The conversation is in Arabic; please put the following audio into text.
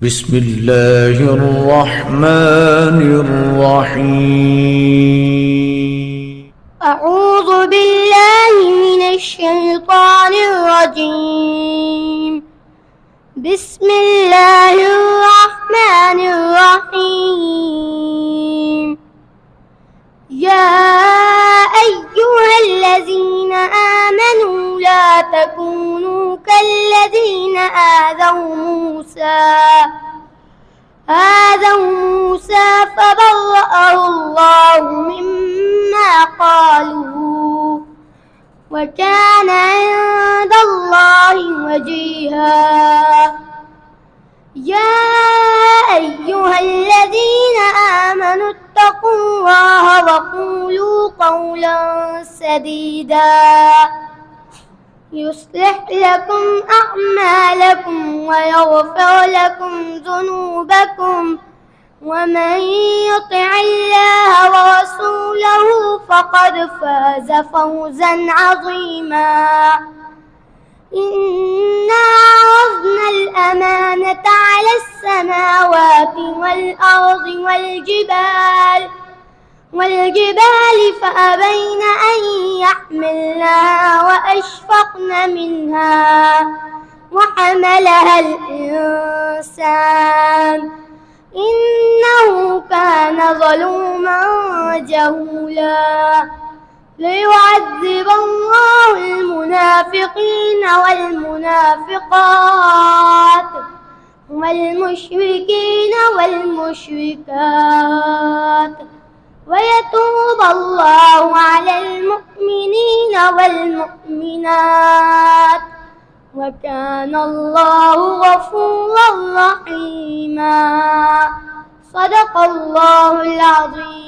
بسم الله الرحمن الرحيم. أعوذ بالله من الشيطان الرجيم. بسم الله الرحمن الرحيم. يا أيها الذين آمنوا لا تكونوا كالذين آذوا موسى فبرأه الله مما قالوا وكان عند الله وجيها. يا أيها الذين آمنوا اتقوا الله وقولوا قولا سديدا يصلح لكم أعمالكم ويغفر لكم ذنوبكم ومن يطع الله ورسوله فقد فاز فوزا عظيما. إنا عرضنا الأمانة على السماوات والأرض والجبال فأبين أن يحملنها وأشفقن منها وحملها الإنسان إنه كان ظلوما جهولا. ليعذب الله المنافقين والمنافقات والمشركين والمشركات ويتوب الله على المؤمنين والمؤمنات وكان الله غفورا رحيما. صدق الله العظيم.